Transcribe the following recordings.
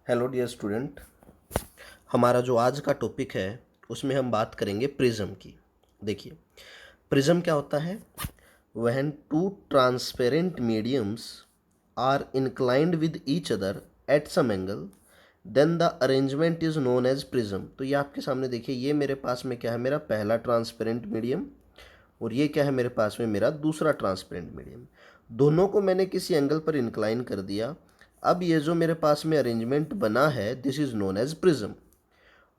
Hello dear student. हमारा जो आज का टॉपिक है उसमें हम बात करेंगे प्रिज्म की। देखिए, प्रिज्म क्या होता है? When two transparent mediums are inclined with each other at some angle then the arrangement is known as prism. तो ये आपके सामने देखिए, ये मेरे पास में क्या है, मेरा पहला ट्रांसपेरेंट मीडियम, और ये क्या है मेरे पास में, मेरा दूसरा ट्रांसपेरेंट मीडियम। दोनों को मैंने किसी एंगल पर इंक्लाइन कर दिया। अब ये जो मेरे पास में अरेंजमेंट बना है this is known as prism,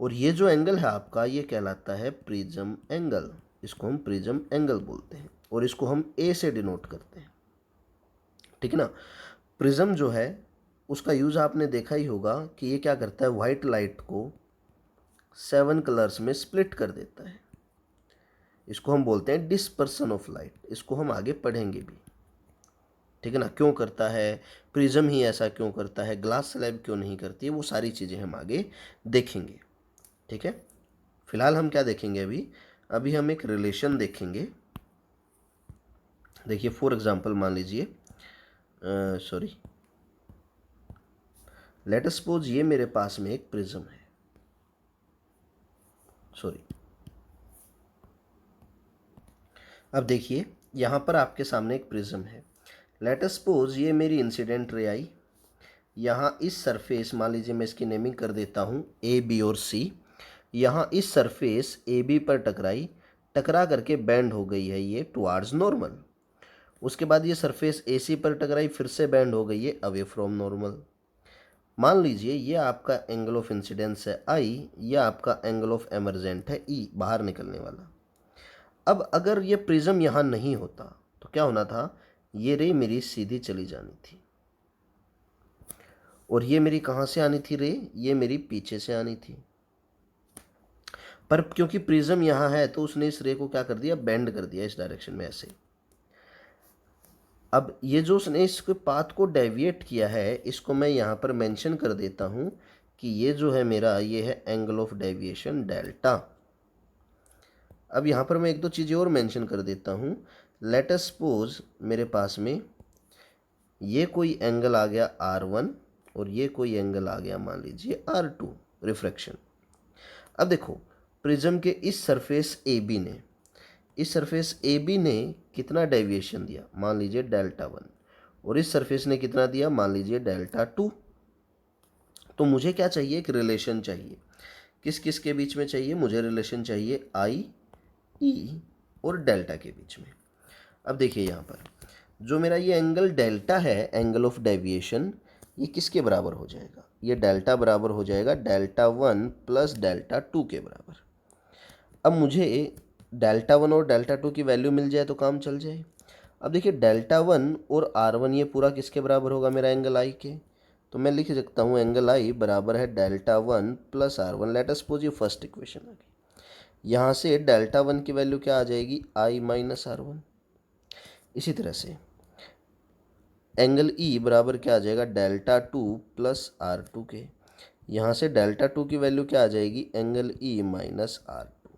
और ये जो एंगल है आपका ये कहलाता है प्रिज्म एंगल। इसको हम प्रिज्म एंगल बोलते हैं और इसको हम ए से डिनोट करते हैं। ठीक है ना। प्रिज्म जो है उसका यूज़ आपने देखा ही होगा कि ये क्या करता है, वाइट लाइट को 7 कलर्स में स्प्लिट कर देता है। इसको हम बोलते हैं डिस्पर्सन ऑफ लाइट। इसको हम आगे पढ़ेंगे भी। ठीक है ना। क्यों करता है प्रिज्म ही ऐसा, क्यों करता है, ग्लास स्लैब क्यों नहीं करती है, वो सारी चीज़ें हम आगे देखेंगे। ठीक है। फिलहाल हम क्या देखेंगे, अभी अभी हम एक रिलेशन देखेंगे। देखिए फॉर एग्जांपल मान लीजिए, सॉरी, लेट अस सपोज ये मेरे पास में एक प्रिज्म है। सॉरी, अब देखिए यहाँ पर आपके सामने एक प्रिज्म है। लेट अस सपोज ये मेरी इंसिडेंट रे आई यहाँ इस सरफेस, मान लीजिए मैं इसकी नेमिंग कर देता हूँ ए बी और सी। यहाँ इस सरफेस ए बी पर टकराई, टकरा करके बैंड हो गई है ये टुवार्ड्स नॉर्मल। उसके बाद ये सरफेस ए सी पर टकराई, फिर से बैंड हो गई है अवे फ्रॉम नॉर्मल। मान लीजिए ये आपका एंगल ऑफ इंसिडेंस है आई, ये आपका एंगल ऑफ एमर्जेंट है ई, बाहर निकलने वाला। अब अगर ये प्रिज्म यहाँ नहीं होता तो क्या होना था, ये रे मेरी सीधी चली जानी थी, और ये मेरी कहाँ से आनी थी रे, ये मेरी पीछे से आनी थी। पर क्योंकि प्रिज्म यहाँ है तो उसने इस रे को क्या कर दिया, बेंड कर दिया इस डायरेक्शन में ऐसे। अब ये जो उसने इसके पाथ को डेविएट किया है इसको मैं यहाँ पर मेंशन कर देता हूँ कि ये जो है मेरा, ये है एंगल ऑफ डेविएशन डेल्टा। अब यहाँ पर मैं एक दो चीज़ें और मेंशन कर देता हूँ। लेट अस सपोज मेरे पास में ये कोई एंगल आ गया R1 और ये कोई एंगल आ गया मान लीजिए R2, रिफ्रैक्शन। अब देखो, प्रिज्म के इस सरफेस ए बी ने कितना डेविएशन दिया, मान लीजिए डेल्टा 1, और इस सरफेस ने कितना दिया, मान लीजिए डेल्टा 2। तो मुझे क्या चाहिए, एक रिलेशन चाहिए। किस किस के बीच में चाहिए, मुझे रिलेशन चाहिए आई ई और डेल्टा के बीच में। अब देखिए यहाँ पर जो मेरा ये एंगल डेल्टा है, एंगल ऑफ डेविएशन, ये किसके बराबर हो जाएगा, ये डेल्टा बराबर हो जाएगा डेल्टा 1 प्लस डेल्टा 2 के बराबर। अब मुझे डेल्टा 1 और डेल्टा 2 की वैल्यू मिल जाए तो काम चल जाए। अब देखिए डेल्टा 1 और R1 ये पूरा किसके बराबर होगा, मेरा एंगल आई के। तो मैं लिख सकता हूँ एंगल आई बराबर है delta 1 plus R1। Let us suppose ये फर्स्ट इक्वेशन आ गई। यहाँ से डेल्टा 1 की वैल्यू क्या आ जाएगी, आई माइनस R1। इसी तरह से एंगल ई बराबर क्या आ जाएगा, डेल्टा 2 प्लस R2 के। यहाँ से डेल्टा 2 की वैल्यू क्या आ जाएगी, एंगल ई माइनस R2।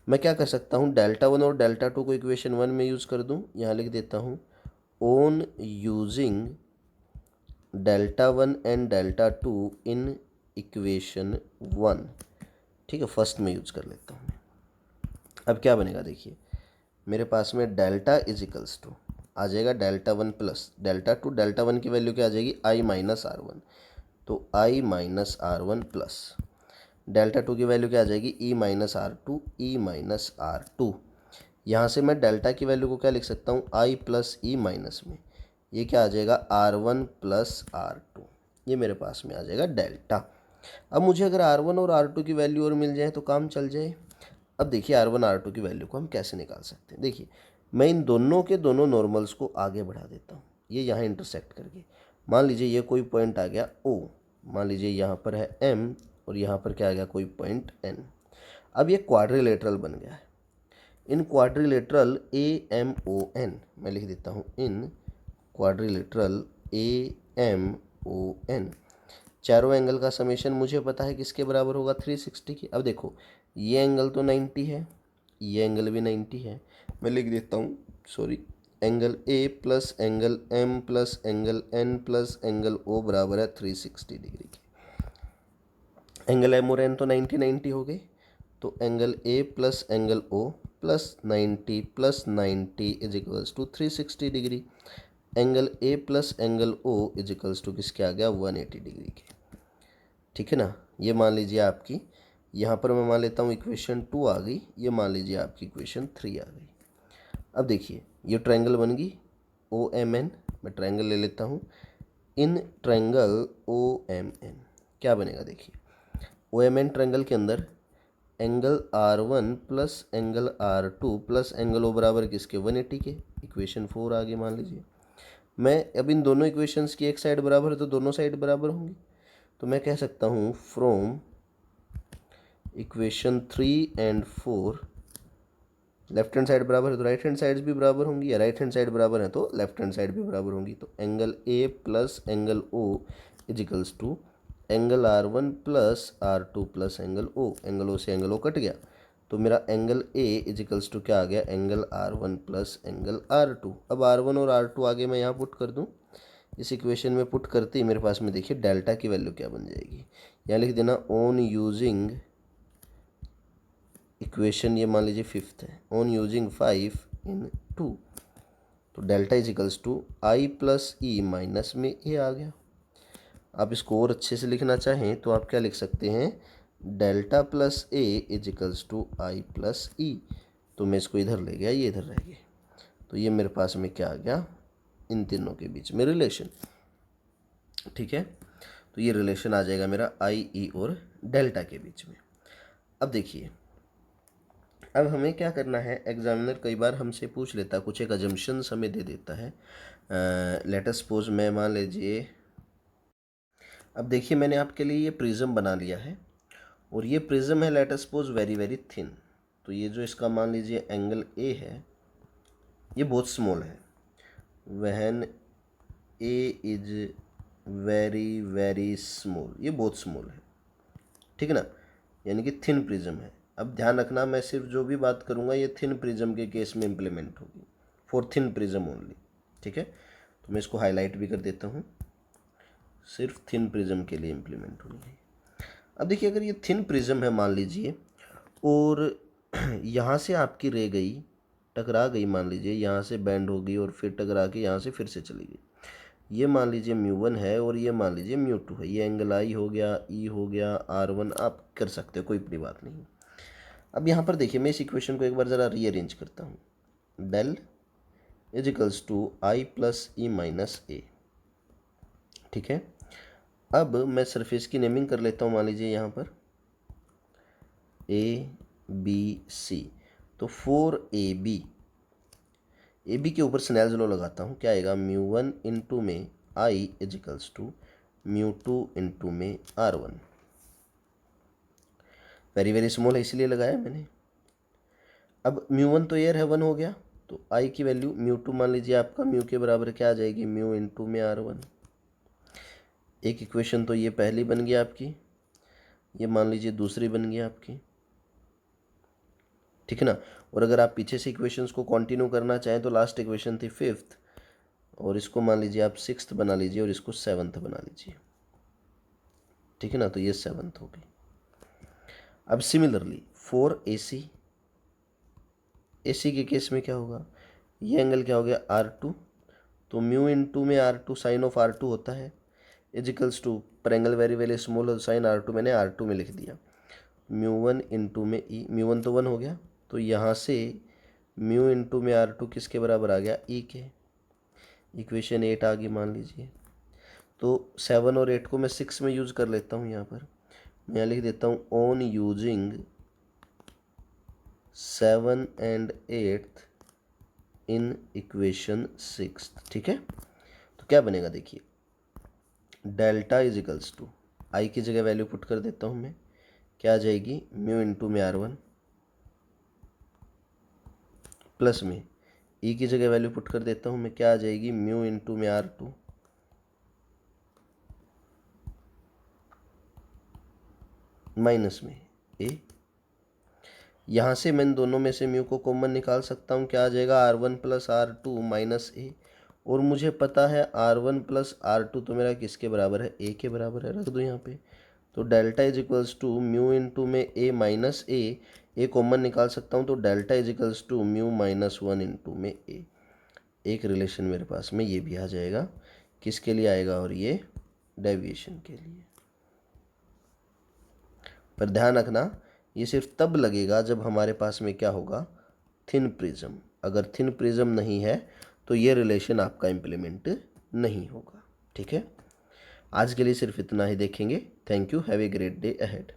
मैं क्या कर सकता हूँ, डेल्टा 1 और डेल्टा 2 को इक्वेशन 1 में यूज़ कर दूँ। यहाँ लिख देता हूँ on using delta 1 and delta 2 in equation 1। ठीक है, फर्स्ट में यूज़ कर लेता हूँ। अब क्या बनेगा, देखिए मेरे पास में डेल्टा इजिकल्स टू आ जाएगा डेल्टा 1 प्लस डेल्टा 2। डेल्टा 1 की वैल्यू क्या आ जाएगी, आई माइनस R1। तो आई माइनस R1 प्लस डेल्टा 2 की वैल्यू क्या आ जाएगी, E minus R2, E minus R2। यहाँ से मैं डेल्टा की वैल्यू को क्या लिख सकता हूँ, आई प्लस ई माइनस में ये क्या आ जाएगा, R1 प्लस R2। ये मेरे पास में आ जाएगा डेल्टा। अब मुझे अगर R1 और R2 की वैल्यू और मिल जाए तो काम चल जाए। अब देखिए R1 R2 की वैल्यू को हम कैसे निकाल सकते हैं। देखिए मैं इन दोनों के दोनों नॉर्मल्स को आगे बढ़ा देता हूँ, ये यहाँ इंटरसेक्ट करके। मान लीजिए ये कोई पॉइंट आ गया O, मान लीजिए यहाँ पर है M और यहाँ पर क्या आ गया, कोई पॉइंट N। अब ये क्वाड्रिलेटरल बन गया है। इन क्वाड्रिलेटरल AMON मैं लिख देता हूँ, इन क्वाड्रिलेटरल AMON चारों एंगल का समेशन मुझे पता है किसके बराबर होगा, 360 की। अब देखो ये एंगल तो 90 है, ये एंगल भी 90 है। मैं लिख देता हूँ, sorry, angle A plus angle M plus angle N plus angle O बराबर है 360 डिग्री के। एंगल एम और एन तो 90 90 हो गई, तो angle A plus angle O plus 90 is equals to 360 degree. Angle A plus angle O is equals to किसके आ गया, 180 डिग्री के। ठीक है ना, ये मान लीजिए आपकी, यहाँ पर मैं मान लेता हूँ इक्वेशन 2 आ गई, ये मान लीजिए आपकी इक्वेशन 3 आ गई। अब देखिए ये ट्रायंगल बन गई ओ एम एन, मैं ट्रायंगल ले लेता हूँ, in triangle O M N क्या बनेगा, देखिए ओ एम एन ट्रायंगल के अंदर angle R1 plus angle R2 plus angle O बराबर किसके, 180 के। इक्वेशन 4 आ गई मान लीजिए। मैं अब इन दोनों इक्वेशंस की एक साइड बराबर है तो दोनों साइड बराबर होंगी, तो मैं कह सकता हूँ from equation 3 and 4 left hand side बराबर है तो राइट हैंड साइड्स भी बराबर होंगी, या राइट हैंड साइड बराबर है तो लेफ्ट हैंड साइड भी बराबर होंगी। तो angle A plus angle O is equals to angle R1 plus R2 plus angle O, angle O से एंगल ओ कट गया, तो मेरा angle A is equals to क्या आ गया, angle R1 plus angle R2। अब R1 और R2 आगे मैं यहाँ पुट कर दूँ, इस इक्वेशन में पुट करते ही मेरे पास में देखिए डेल्टा की वैल्यू क्या बन जाएगी, यहाँ लिख देना ऑन यूजिंग इक्वेशन, ये मान लीजिए 5th है, ऑन यूजिंग 5 इन 2, तो delta is equals to I plus E minus में ए आ गया। आप इसको और अच्छे से लिखना चाहें तो आप क्या लिख सकते हैं, delta plus A is equals to I plus E, तो मैं इसको इधर ले गया, ये इधर रह गया, तो ये मेरे पास में क्या आ गया, इन तीनों के बीच में रिलेशन। ठीक है, तो ये रिलेशन आ जाएगा मेरा आई ई और डेल्टा के बीच में। अब देखिए, अब हमें क्या करना है, एग्जामिनर कई बार हमसे पूछ लेता, कुछ एक अजम्पशंस हमें दे देता है। लेट अस सपोज मैं मान लीजिए, अब देखिए मैंने आपके लिए ये प्रिज्म बना लिया है, और ये प्रिज्म है let us suppose very very thin, तो ये जो इसका मान लीजिए एंगल ए है ये बहुत स्मॉल है, when A is very very small, ये बहुत स्मॉल है, ठीक है ना, यानी कि थिन प्रिज्म है। अब ध्यान रखना, मैं सिर्फ जो भी बात करूँगा ये थिन प्रिज्म के केस में इम्प्लीमेंट होगी, फॉर थिन प्रिज्म ओनली। ठीक है, तो मैं इसको हाईलाइट भी कर देता हूँ, सिर्फ थिन प्रिज्म के लिए इम्प्लीमेंट होगी। अब देखिए अगर ये थिन प्रिज्म है मान लीजिए, और यहाँ से आपकी रे गई, टकरा गई, मान लीजिए यहाँ से बैंड हो गई और फिर टकरा के यहाँ से फिर से चली गई, ये मान लीजिए μ1 है और ये मान लीजिए μ2 है, ये एंगल आई हो गया, ई हो गया, R1 आप कर सकते हो, कोई बड़ी बात नहीं। अब यहाँ पर देखिए मैं इस इक्वेशन को एक बार ज़रा रीअरेंज करता हूँ, del is equals to I plus E minus A. ठीक है, अब मैं सरफेस की नेमिंग कर लेता हूँ, मान लीजिए यहाँ पर ए बी सी, तो 4AB, ए बी के ऊपर स्नेल्स लॉ लगाता हूँ, क्या आएगा, μ1 इंटू में I is equals to μ2 into में R1, वेरी वेरी स्मॉल है इसलिए लगाया मैंने। अब μ1 तो एयर है, 1 हो गया, तो आई की वैल्यू μ2 मान लीजिए आपका म्यू के बराबर क्या आ जाएगी, म्यू इंटू में R1। एक इक्वेशन तो ये पहली बन गई आपकी, ये मान लीजिए दूसरी बन गई आपकी, ठीक है ना। और अगर आप पीछे से इक्वेशंस को कंटिन्यू करना चाहें तो लास्ट इक्वेशन थी 5th, और इसको मान लीजिए आप 6th बना लीजिए और इसको 7th बना लीजिए, ठीक है ना, तो ये 7th हो गई। अब सिमिलरली 4AC, AC के केस में क्या होगा, ये एंगल क्या हो गया, R2, तो म्यू इंटू में R2 साइन ऑफ R2 होता है, इज इक्वल्स टू, पर angle very very small sine R2 मैंने R2 में लिख दिया, μ1 इंटू में ई, μ1 तो 1 हो गया, तो यहाँ से म्यू इंटू में R2 किसके बराबर आ गया, ई के। इक्वेशन 8 आ गई मान लीजिए, तो 7 और 8 को मैं 6 में यूज़ कर लेता हूँ, यहाँ पर मैं यहाँ लिख देता हूँ on using 7 and 8 in equation 6। ठीक है, तो क्या बनेगा देखिए, डेल्टा इज इक्वल्स टू, आई की जगह वैल्यू पुट कर देता हूँ मैं, क्या आ जाएगी, म्यू इंटू में R1 प्लस में ई की जगह वैल्यू पुट कर देता हूँ मैं, क्या आ जाएगी, म्यू इंटू में R2 माइनस में ए। यहाँ से मैं दोनों में से म्यू को कॉमन निकाल सकता हूँ, क्या आ जाएगा, R1 प्लस R2 माइनस ए, और मुझे पता है R1 प्लस R2 तो मेरा किसके बराबर है, ए के बराबर है, रख दो यहाँ पे, तो delta is equals to mu into में ए माइनस ए कॉमन निकाल सकता हूँ, तो delta is equals to mu minus 1 into में ए। एक रिलेशन मेरे पास में ये भी आ जाएगा, किसके लिए आएगा, और ये डेविएशन के लिए। पर ध्यान रखना, ये सिर्फ तब लगेगा जब हमारे पास में क्या होगा, थिन प्रिज्म। अगर थिन प्रिज्म नहीं है तो ये रिलेशन आपका इम्प्लीमेंट नहीं होगा। ठीक है, आज के लिए सिर्फ इतना ही देखेंगे। Thank you, have a great day ahead.